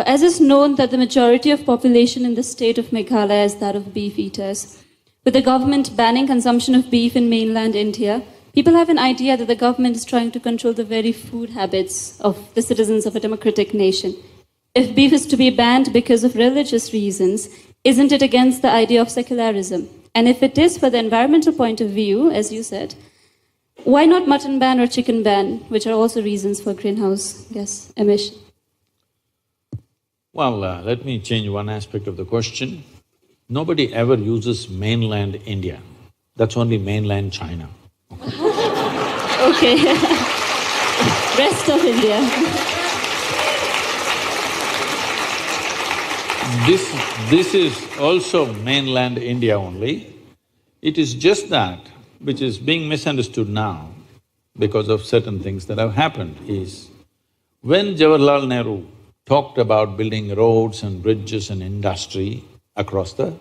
As is known that the majority of population in the state of Meghalaya is that of beef eaters. With the government banning consumption of beef in mainland India, people have an idea that the government is trying to control the very food habits of the citizens of a democratic nation. If beef is to be banned because of religious reasons, isn't it against the idea of secularism? And if it is for the environmental point of view, as you said, why not mutton ban or chicken ban, which are also reasons for greenhouse gas emission? Well, let me change one aspect of the question. Nobody ever uses mainland India. That's only mainland China. Okay. Rest of India. This is also mainland India only. It is just that which is being misunderstood now because of certain things that have happened is, when Jawaharlal Nehru talked about building roads and bridges and industry across the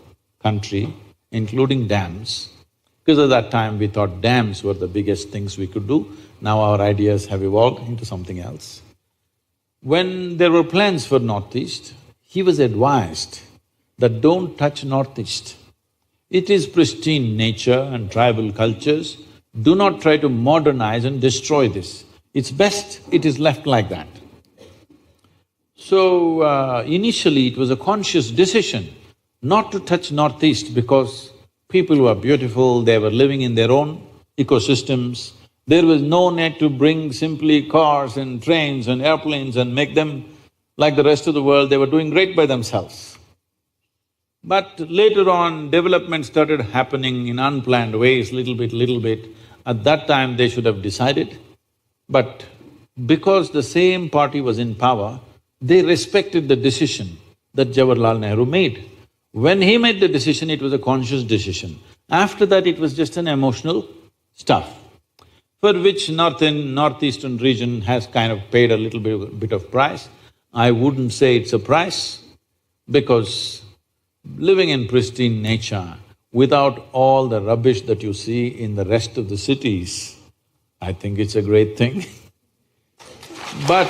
country, including dams, because at that time we thought dams were the biggest things we could do. Now our ideas have evolved into something else. When there were plans for Northeast, he was advised that don't touch Northeast. It is pristine nature and tribal cultures. Do not try to modernize and destroy this. It's best it is left like that. So, initially it was a conscious decision not to touch Northeast because people were beautiful, they were living in their own ecosystems. There was no need to bring simply cars and trains and airplanes and make them like the rest of the world. They were doing great by themselves. But later on, development started happening in unplanned ways, little bit. At that time, they should have decided. But because the same party was in power, they respected the decision that Jawaharlal Nehru made. When he made the decision, it was a conscious decision. After that, it was just an emotional stuff, for which northeastern region has kind of paid a little bit of price. I wouldn't say it's a price, because living in pristine nature, without all the rubbish that you see in the rest of the cities, I think it's a great thing. But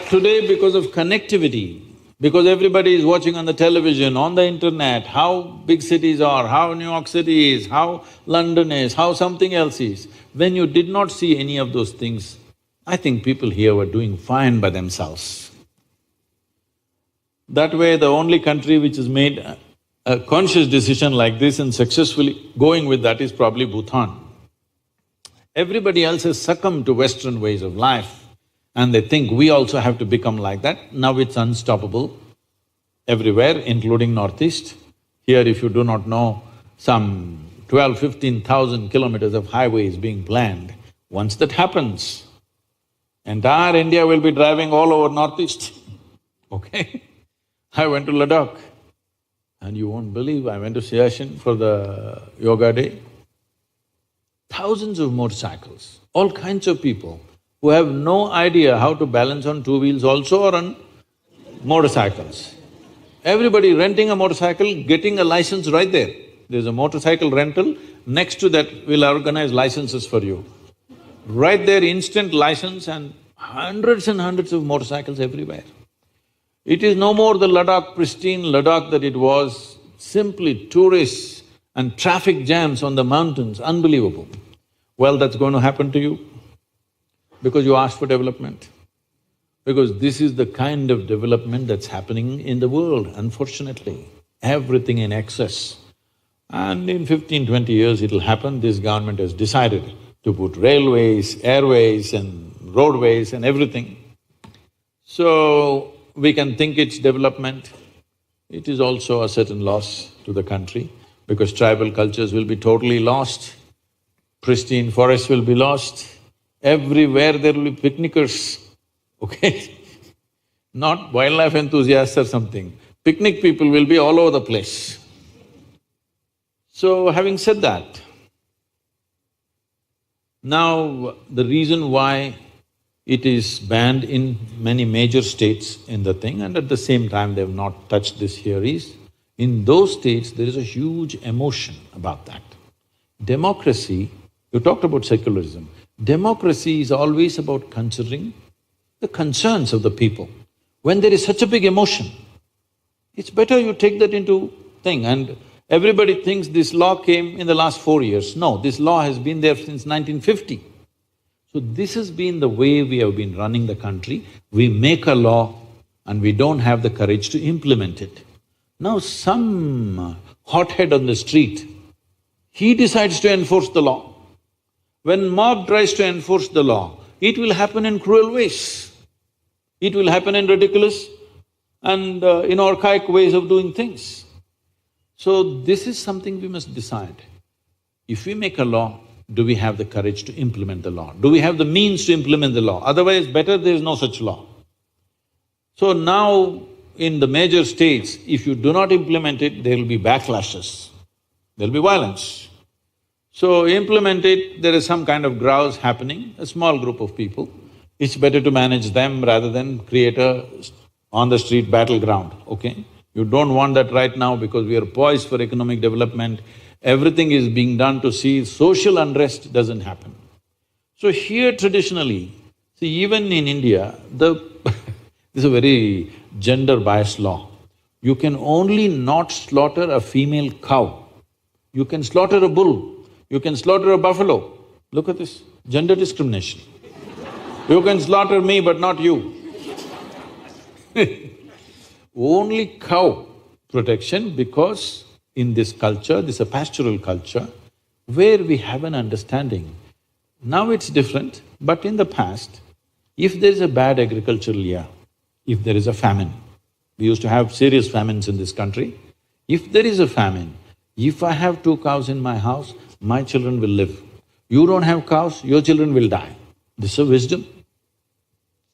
today, because of connectivity, because everybody is watching on the television, on the internet, how big cities are, how New York City is, how London is, how something else is, when you did not see any of those things, I think people here were doing fine by themselves. That way, the only country which has made a conscious decision like this and successfully going with that is probably Bhutan. Everybody else has succumbed to Western ways of life and they think we also have to become like that. Now it's unstoppable everywhere, including Northeast. Here, if you do not know, some 15,000 kilometers of highway is being planned. Once that happens, entire India will be driving all over Northeast, okay? I went to Ladakh and you won't believe, I went to Siachen for the yoga day. Thousands of motorcycles, all kinds of people who have no idea how to balance on two wheels also or on motorcycles. Everybody renting a motorcycle, getting a license right there. There's a motorcycle rental, next to that we'll organize licenses for you. Right there, instant license and hundreds of motorcycles everywhere. It is no more the Ladakh, pristine Ladakh that it was, simply tourists and traffic jams on the mountains, unbelievable. Well, that's going to happen to you because you asked for development. Because this is the kind of development that's happening in the world, unfortunately. Everything in excess. And in 15-20 years it'll happen, this government has decided to put railways, airways and roadways and everything. So, we can think it's development, it is also a certain loss to the country because tribal cultures will be totally lost, pristine forests will be lost, everywhere there will be picnickers, okay? Not wildlife enthusiasts or something, picnic people will be all over the place. So, having said that, now the reason why it is banned in many major states in the thing and at the same time they've not touched this here is, in those states there is a huge emotion about that. Democracy, you talked about secularism, democracy is always about considering the concerns of the people. When there is such a big emotion, it's better you take that into thing. And everybody thinks this law came in the last 4 years. No, this law has been there since 1950. So this has been the way we have been running the country. We make a law and we don't have the courage to implement it. Now some hothead on the street, he decides to enforce the law. When mob tries to enforce the law, it will happen in cruel ways. It will happen in ridiculous and in archaic ways of doing things. So this is something we must decide. If we make a law, do we have the courage to implement the law? Do we have the means to implement the law? Otherwise, better there is no such law. So now, in the major states, if you do not implement it, there will be backlashes, there will be violence. So implement it, there is some kind of grouse happening, a small group of people. It's better to manage them rather than create a on-the-street battleground, okay? You don't want that right now because we are poised for economic development. Everything is being done to see social unrest doesn't happen. So here traditionally, see even in India, this is a very gender-biased law. You can only not slaughter a female cow. You can slaughter a bull, you can slaughter a buffalo. Look at this, gender discrimination. You can slaughter me but not you. Only cow protection because in this culture, this is a pastoral culture, where we have an understanding. Now it's different, but in the past, if there is a bad agricultural year, if there is a famine, we used to have serious famines in this country. If there is a famine, if I have 2 cows in my house, my children will live. You don't have cows, your children will die. This is a wisdom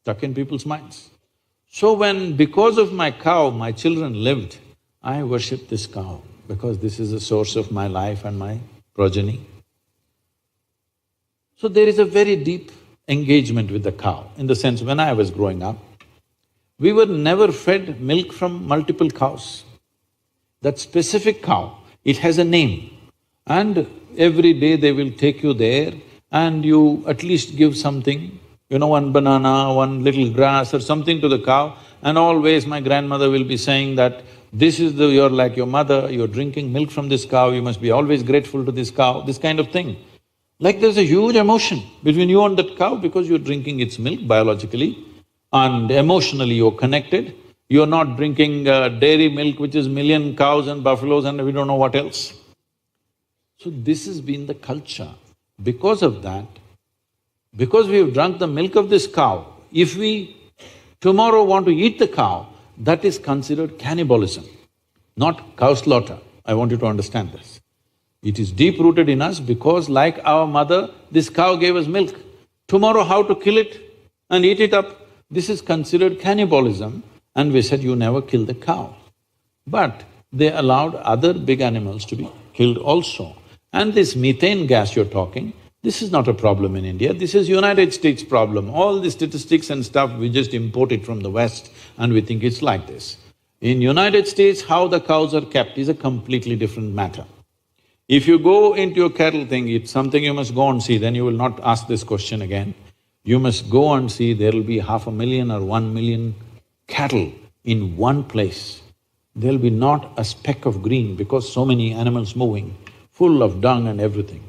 stuck in people's minds. So when because of my cow, my children lived, I worship this cow because this is the source of my life and my progeny. So there is a very deep engagement with the cow, in the sense when I was growing up, we were never fed milk from multiple cows. That specific cow, it has a name, and every day they will take you there and you at least give something, one banana, one little grass or something to the cow, and always my grandmother will be saying that this is you're like your mother, you're drinking milk from this cow, you must be always grateful to this cow, this kind of thing. Like there's a huge emotion between you and that cow because you're drinking its milk biologically and emotionally you're connected. You're not drinking dairy milk which is million cows and buffaloes and we don't know what else. So this has been the culture. Because of that, because we've drunk the milk of this cow, if we tomorrow want to eat the cow, that is considered cannibalism, not cow slaughter. I want you to understand this. It is deep-rooted in us because like our mother, this cow gave us milk. Tomorrow how to kill it and eat it up, this is considered cannibalism, and we said, you never kill the cow. But they allowed other big animals to be killed also. And this methane gas you're talking, this is not a problem in India, this is United States problem. All the statistics and stuff, we just import it from the West and we think it's like this. In United States, how the cows are kept is a completely different matter. If you go into your cattle thing, it's something you must go and see, then you will not ask this question again. You must go and see, there will be 500,000 or 1 million cattle in one place. There'll be not a speck of green because so many animals moving, full of dung and everything.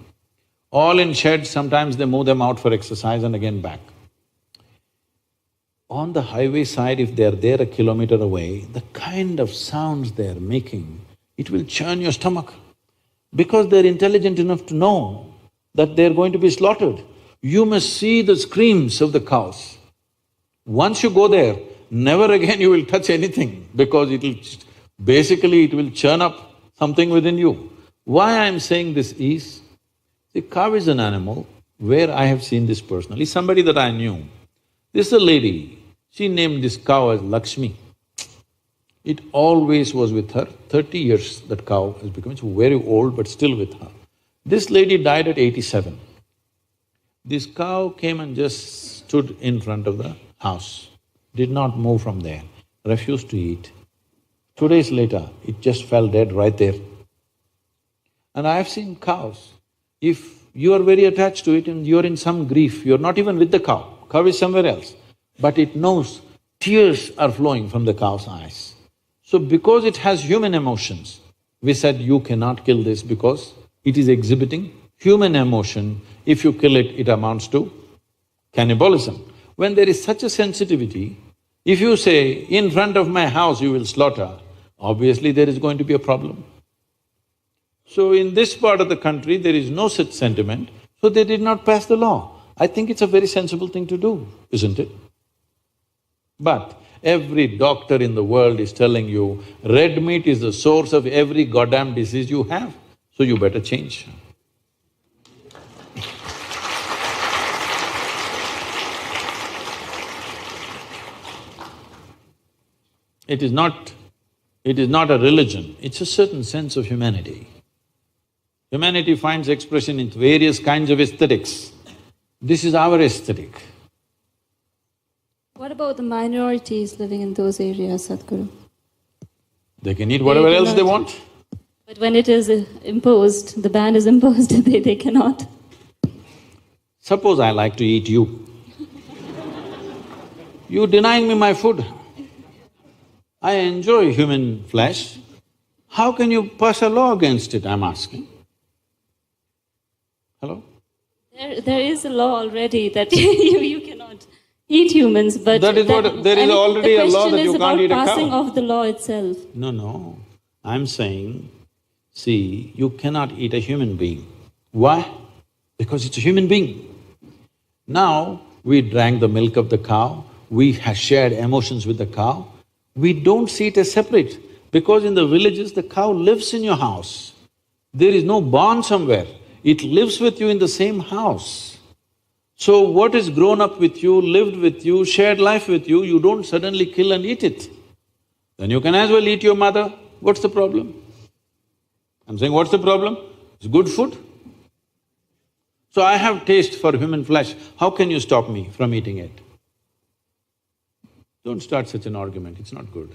All in sheds, sometimes they move them out for exercise and again back. On the highway side, if they're there a kilometer away, the kind of sounds they're making, it will churn your stomach. Because they're intelligent enough to know that they're going to be slaughtered. You must see the screams of the cows. Once you go there, never again you will touch anything because basically it will churn up something within you. Why I'm saying this is, the cow is an animal where I have seen this personally, somebody that I knew. This is a lady, she named this cow as Lakshmi. It always was with her, 30 years that cow has become, it's very old but still with her. This lady died at 87. This cow came and just stood in front of the house, did not move from there, refused to eat. 2 days later, it just fell dead right there. And I have seen cows, if you are very attached to it and you're in some grief, you're not even with the cow is somewhere else, but it knows tears are flowing from the cow's eyes. So because it has human emotions, we said you cannot kill this because it is exhibiting human emotion. If you kill it, it amounts to cannibalism. When there is such a sensitivity, if you say, in front of my house you will slaughter, obviously there is going to be a problem. So in this part of the country, there is no such sentiment, so they did not pass the law. I think it's a very sensible thing to do, isn't it? But every doctor in the world is telling you, red meat is the source of every goddamn disease you have, so you better change. It is not a religion, it's a certain sense of humanity. Humanity finds expression in various kinds of aesthetics. This is our aesthetic. What about the minorities living in those areas, Sadhguru? They can eat whatever else they want. But when it is imposed, the ban is imposed, they cannot. Suppose I like to eat you. You denying me my food. I enjoy human flesh. How can you pass a law against it, I'm asking? Hello? There is a law already that you cannot eat humans, but… That is what… there is already a law that you can't eat a cow. The question is about passing of the law itself. No, I'm saying, see, you cannot eat a human being. Why? Because it's a human being. Now, we drank the milk of the cow, we have shared emotions with the cow, we don't see it as separate, because in the villages, the cow lives in your house. There is no barn somewhere, it lives with you in the same house. So what is grown up with you, lived with you, shared life with you, you don't suddenly kill and eat it. Then you can as well eat your mother, what's the problem? I'm saying, what's the problem? It's good food. So I have taste for human flesh, how can you stop me from eating it? Don't start such an argument, it's not good.